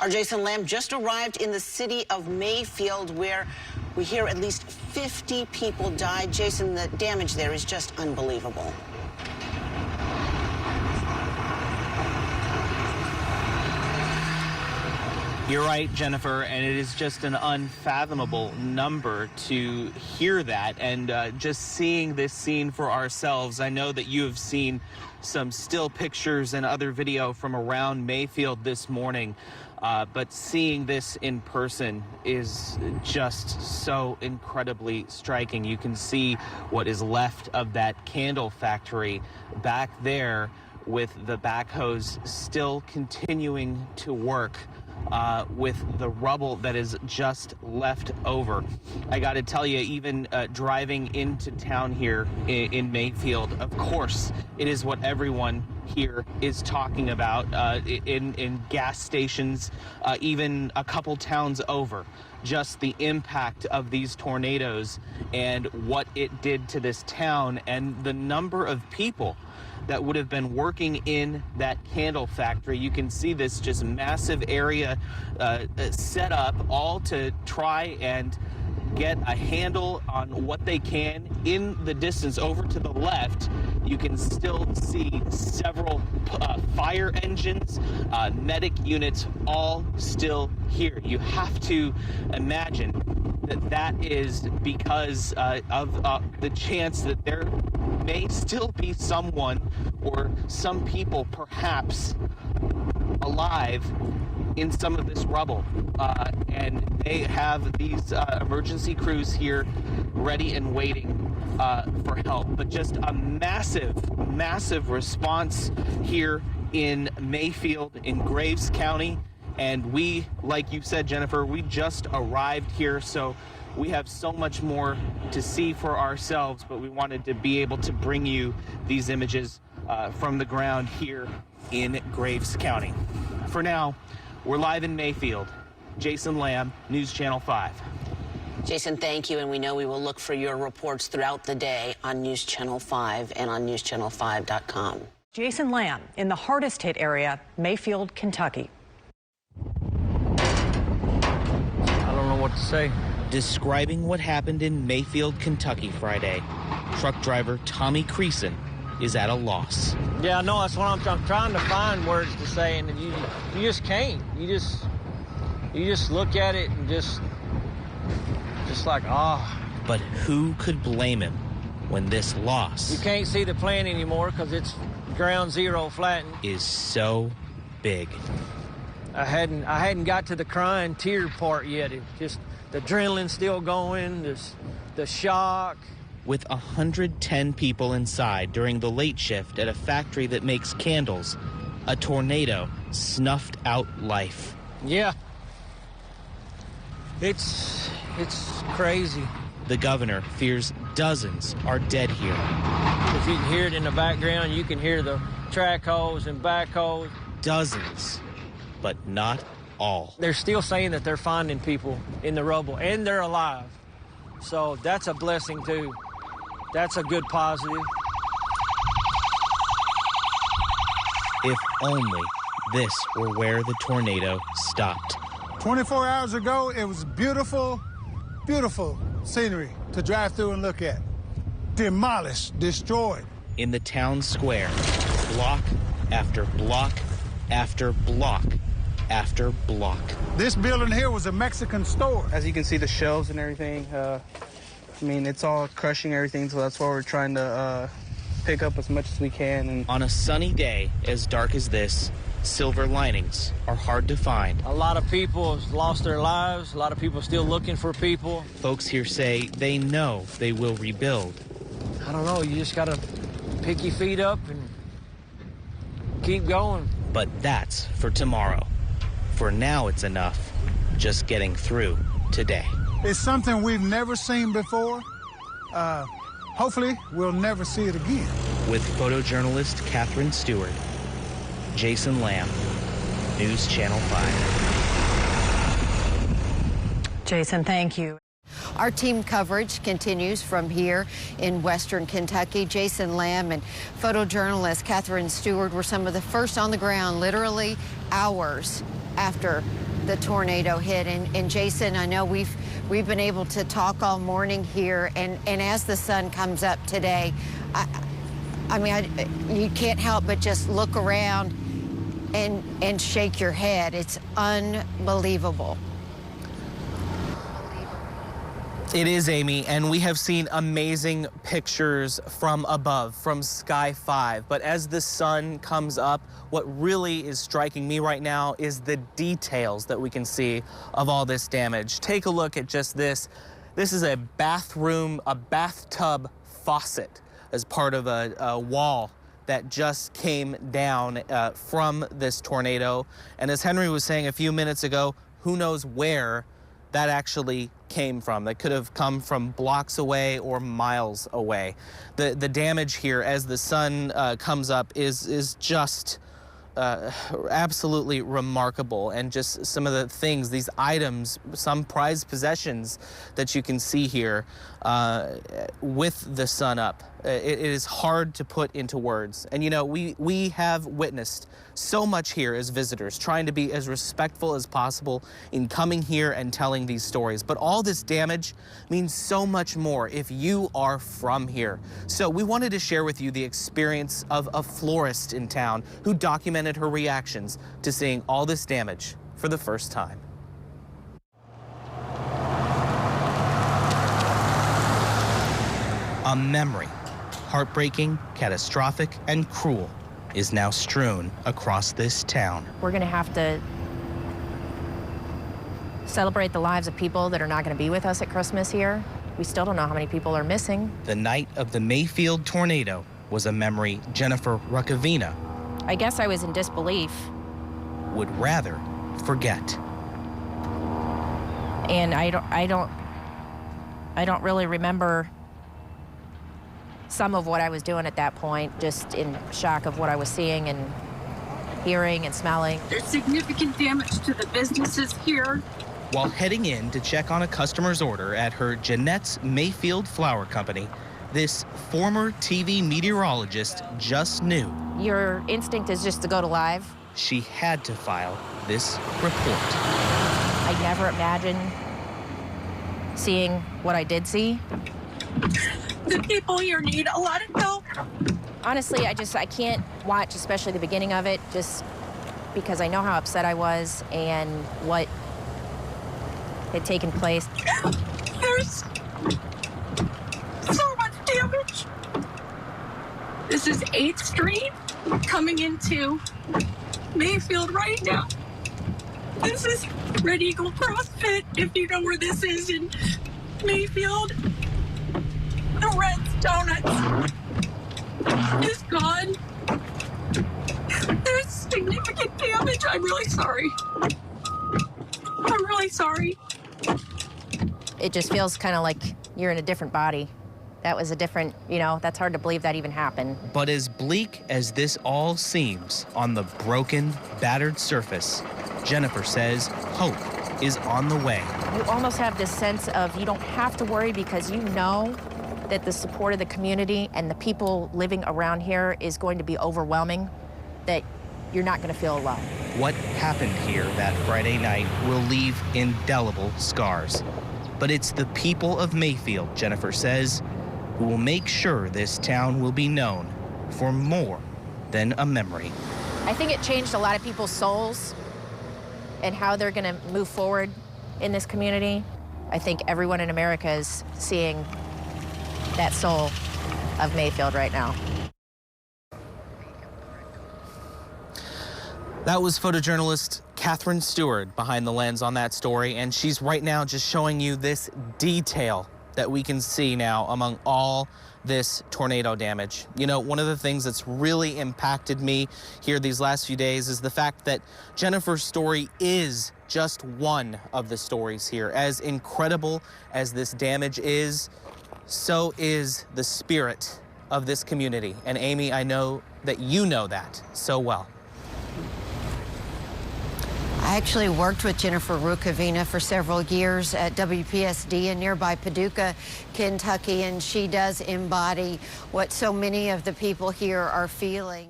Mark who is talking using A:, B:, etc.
A: Our Jason Lamb just arrived in the city of Mayfield, where we hear at least 50 people died. Jason, the damage there is just unbelievable.
B: You're right, Jennifer, and it is just an unfathomable number to hear that. And just seeing this scene for ourselves, I know that you have seen some still pictures and other video from around Mayfield this morning, but seeing this in person is just so incredibly striking. You can see what is left of that candle factory back there, with the backhoes still continuing to work with the rubble that is just left over. I got to tell you, even driving into town here in Mayfield, of course, it is what everyone here is talking about in gas stations, even a couple towns over. Just the impact of these tornadoes and what it did to this town, and the number of people that would have been working in that candle factory. You can see this just massive area set up, all to try and get a handle on what they can. In the distance over to the left, you can still see several fire engines, medic units, all still here. You have to imagine that that is because of the chance that there may still be someone or some people perhaps alive in some of this rubble, and they have these emergency crews here ready and waiting for help. But just a massive response here in Mayfield, in Graves County. And we, like you said, Jennifer, we just arrived here, so we have so much more to see for ourselves, but we wanted to be able to bring you these images from the ground here in Graves County. For now, we're live in Mayfield. Jason Lamb, News Channel 5.
A: Jason, thank you, and we know we will look for your reports throughout the day on News Channel 5 and on newschannel5.com.
C: Jason Lamb in the hardest hit area, Mayfield, Kentucky.
D: I don't know what to say.
B: Describing what happened in Mayfield, Kentucky Friday, truck driver Tommy Creason is at a loss.
D: Yeah, no, that's what I'm trying to find words to say, and you just can't. You just look at it and just like, ah.
B: But who could blame him when this loss?
D: You can't see the plan anymore because it's ground zero flattened.
B: Is so big.
D: I hadn't got to the crying tear part yet. It just, the adrenaline's still going, the shock.
B: With 110 people inside during the late shift at a factory that makes candles, a tornado snuffed out life.
D: Yeah. It's crazy.
B: The governor fears dozens are dead here.
D: If you can hear it in the background, you can hear the track hose and backhoes.
B: Dozens, but not all.
D: They're still saying that they're finding people in the rubble, and they're alive. So that's a blessing, too. That's a good positive.
B: If only this were where the tornado stopped.
E: 24 hours ago, it was beautiful, beautiful scenery to drive through and look at. Demolished, destroyed.
B: In the town square, block after block after block after block.
E: This building here was a Mexican store.
F: As you can see, the shelves and everything, I mean, it's all crushing everything, so that's why we're trying to pick up as much as we can. And
B: on a sunny day as dark as this, silver linings are hard to find.
D: A lot of people have lost their lives. A lot of people still looking for people.
B: Folks here say they know they will rebuild.
D: I don't know, you just gotta pick your feet up and keep going.
B: But that's for tomorrow. For now, it's enough just getting through today.
E: It's something we've never seen before. Hopefully, we'll never see it again.
B: With photojournalist Catherine Steward, Jason Lamb, News Channel 5.
C: Jason, thank you.
G: Our team coverage continues from here in Western Kentucky. Jason Lamb and photojournalist Catherine Steward were some of the first on the ground, literally hours after the tornado hit. And Jason, I know we've been able to talk all morning here, and as the sun comes up today, I mean, you can't help but just look around and shake your head. It's unbelievable.
B: It is, Amy, and we have seen amazing pictures from above, from Sky 5. But as the sun comes up, what really is striking me right now is the details that we can see of all this damage. Take a look at just this. This is a bathroom, a bathtub faucet as part of a wall that just came down from this tornado. And as Henry was saying a few minutes ago, who knows where that actually came from. That could have come from blocks away or miles away. The damage here as the sun comes up is just absolutely remarkable, and just some of the things, these items, some prized possessions that you can see here with the sun up. It is hard to put into words. And you know, we have witnessed so much here as visitors, trying to be as respectful as possible in coming here and telling these stories. But all this damage means so much more if you are from here. So we wanted to share with you the experience of a florist in town who documented her reactions to seeing all this damage for the first time. A memory, heartbreaking, catastrophic, and cruel, is now strewn across this town.
H: We're going to have to celebrate the lives of people that are not going to be with us at Christmas here. We still don't know how many people are missing.
B: The night of the Mayfield tornado was a memory Jennifer Rucavina,
H: I guess I was in disbelief.
B: would rather forget.
H: And I don't really remember some of what I was doing at that point, just in shock of what I was seeing and hearing and smelling.
I: There's significant damage to the businesses here.
B: While heading in to check on a customer's order at her Jeanette's Mayfield Flower Company, this former TV meteorologist just knew
H: Your instinct is just to go to live.
B: she had to file this report.
H: I never imagined seeing what I did see.
I: The people here need a lot of help.
H: Honestly, I can't watch, especially the beginning of it, just because I know how upset I was and what had taken place.
I: There's so much damage. This is 8th Street coming into Mayfield right now. This is Red Eagle CrossFit, if you know where this is in Mayfield. The Red's Donuts is gone. There's significant damage. I'm really sorry. I'm really sorry.
H: It just feels kind of like you're in a different body. That was a different, that's hard to believe that even happened.
B: But as bleak as this all seems on the broken, battered surface, Jennifer says hope is on the way.
H: You almost have this sense of you don't have to worry because you know that the support of the community and the people living around here is going to be overwhelming, that you're not going to feel alone.
B: What happened here that Friday night will leave indelible scars. But it's the people of Mayfield, Jennifer says, who will make sure this town will be known for more than a memory.
H: I think it changed a lot of people's souls and how they're going to move forward in this community. I think everyone in America is seeing that soul of Mayfield right now.
B: That was photojournalist Catherine Steward behind the lens on that story, and she's right now just showing you this detail that we can see now among all this tornado damage. You know, one of the things that's really impacted me here these last few days is the fact that Jennifer's story is just one of the stories here. As incredible as this damage is, so is the spirit of this community. And Amy, I know that you know that so well.
G: I actually worked with Jennifer Rucavina for several years at WPSD in nearby Paducah, Kentucky, and she does embody what so many of the people here are feeling.